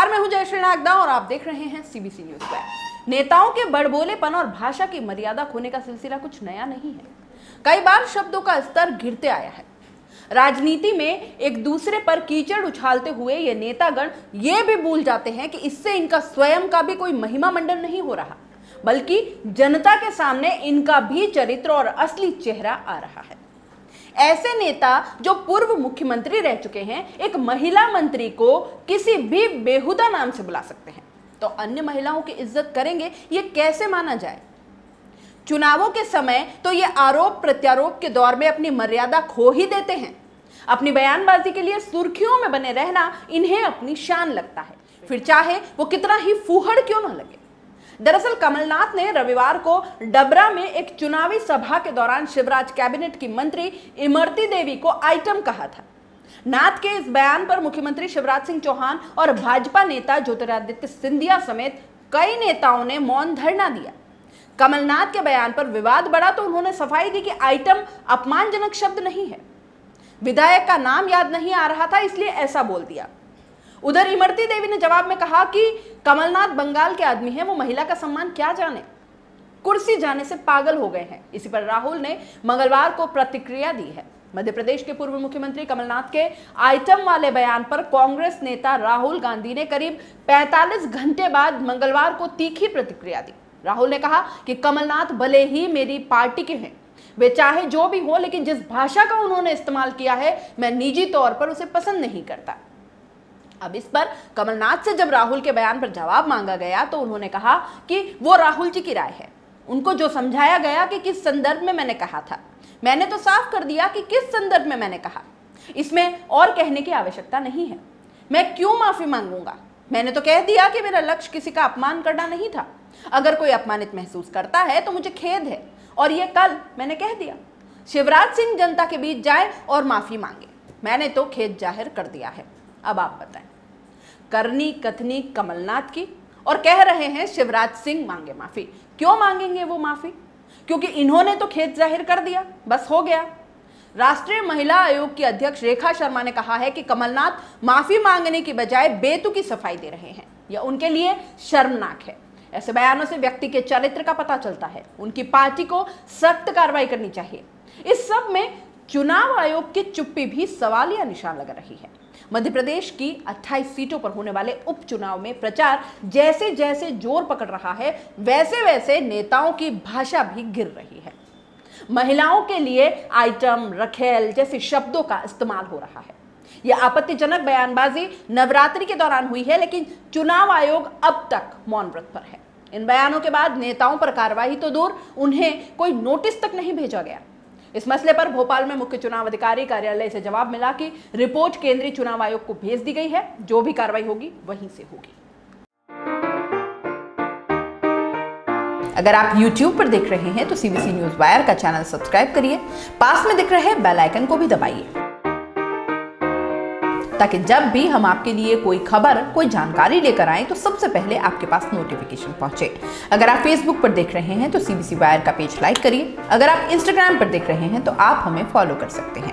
नमस्कार, मैं हूं जयश्री नागदा और आप देख रहे हैं सीबीसी न्यूज वायर। नेताओं के बड़बोलेपन और भाषा की मर्यादा खोने का सिलसिला कुछ नया नहीं है। कई बार शब्दों का स्तर गिरते आया है। राजनीति में एक दूसरे पर कीचड़ उछालते हुए ये नेतागण ये भी भूल जाते हैं कि इससे इनका स्वयं का भी कोई महिमा मंडन नहीं हो रहा, बल्कि जनता के सामने इनका भी चरित्र और असली चेहरा आ रहा है। ऐसे नेता जो पूर्व मुख्यमंत्री रह चुके हैं, एक महिला मंत्री को किसी भी बेहुदा नाम से बुला सकते हैं, तो अन्य महिलाओं की इज्जत करेंगे, ये कैसे माना जाए? चुनावों के समय तो ये आरोप प्रत्यारोप के दौर में अपनी मर्यादा खो ही देते हैं। अपनी बयानबाजी के लिए सुर्खियों में बने रहना इन्हें अपनी शान लगता है, फिर चाहे वो कितना ही फूहड़ क्यों न लगे। दरअसल कमलनाथ ने रविवार को डबरा में एक चुनावी सभा के दौरान शिवराज कैबिनेट की मंत्री इमरती देवी को आइटम कहा था। नाथ के इस बयान पर मुख्यमंत्री शिवराज सिंह चौहान और भाजपा नेता ज्योतिरादित्य सिंधिया समेत कई नेताओं ने मौन धरना दिया। कमलनाथ के बयान पर विवाद बढ़ा तो उन्होंने सफाई दी कि आइटम अपमानजनक शब्द नहीं है, विधायक का नाम याद नहीं आ रहा था इसलिए ऐसा बोल दिया। उधर इमरती देवी ने जवाब में कहा कि कमलनाथ बंगाल के आदमी हैं, वो महिला का सम्मान क्या जाने, कुर्सी जाने से पागल हो गए हैं। इसी पर राहुल ने मंगलवार को प्रतिक्रिया दी है। मध्य प्रदेश के पूर्व मुख्यमंत्री कमलनाथ के आइटम वाले बयान पर कांग्रेस नेता राहुल गांधी ने करीब 45 घंटे बाद मंगलवार को तीखी प्रतिक्रिया दी। राहुल ने कहा कि कमलनाथ भले ही मेरी पार्टी के हैं, वे चाहे जो भी हो, लेकिन जिस भाषा का उन्होंने इस्तेमाल किया है मैं निजी तौर पर उसे पसंद नहीं करता। अब इस पर कमलनाथ से जब राहुल के बयान पर जवाब मांगा गया तो उन्होंने कहा कि वो राहुल जी की राय है। उनको जो समझाया गया कि किस संदर्भ में मैंने कहा था, मैंने तो साफ कर दिया कि किस संदर्भ में मैंने कहा, इसमें और कहने की आवश्यकता नहीं है। मैं क्यों माफी मांगूंगा? मैंने तो कह दिया कि मेरा लक्ष्य किसी का अपमान करना नहीं था। अगर कोई अपमानित महसूस करता है तो मुझे खेद है, और ये कल मैंने कह दिया। शिवराज सिंह जनता के बीच जाए और माफी मांगे, मैंने तो खेद जाहिर कर दिया है। अब आप बताएं। करनी कथनी कमलनाथ की और कह रहे हैं शिवराज सिंह मांगे माफी। क्यों मांगेंगे वो माफी? क्योंकि इन्होंने तो खेद जाहिर कर दिया, बस हो गया। राष्ट्रीय महिला आयोग की अध्यक्ष रेखा शर्मा ने कहा है कि कमलनाथ माफी मांगने की बजाय बेतुकी सफाई दे रहे हैं, यह उनके लिए शर्मनाक है। ऐसे बयानों से व्यक्ति के चरित्र का पता चलता है। उनकी पार्टी को सख्त कार्रवाई करनी चाहिए। इस सब में चुनाव आयोग की चुप्पी भी सवालिया निशान लगा रही है। मध्य प्रदेश की 28 सीटों पर होने वाले उपचुनाव में प्रचार जैसे जैसे जोर पकड़ रहा है, वैसे वैसे नेताओं की भाषा भी गिर रही है। महिलाओं के लिए आइटम, रखेल जैसे शब्दों का इस्तेमाल हो रहा है। यह आपत्तिजनक बयानबाजी नवरात्रि के दौरान हुई है, लेकिन चुनाव आयोग अब तक मौन व्रत पर है। इन बयानों के बाद नेताओं पर कार्रवाई तो दूर, उन्हें कोई नोटिस तक नहीं भेजा गया। इस मसले पर भोपाल में मुख्य चुनाव अधिकारी कार्यालय से जवाब मिला कि रिपोर्ट केंद्रीय चुनाव आयोग को भेज दी गई है, जो भी कार्रवाई होगी वहीं से होगी। अगर आप YouTube पर देख रहे हैं तो सीबीसी न्यूज वायर का चैनल सब्सक्राइब करिए, पास में दिख रहे बेल आइकन को भी दबाइए, ताकि जब भी हम आपके लिए कोई खबर, कोई जानकारी लेकर आएं तो सबसे पहले आपके पास नोटिफिकेशन पहुंचे। अगर आप फेसबुक पर देख रहे हैं तो सीबीसी वायर का पेज लाइक करिए। अगर आप इंस्टाग्राम पर देख रहे हैं तो आप हमें फॉलो कर सकते हैं।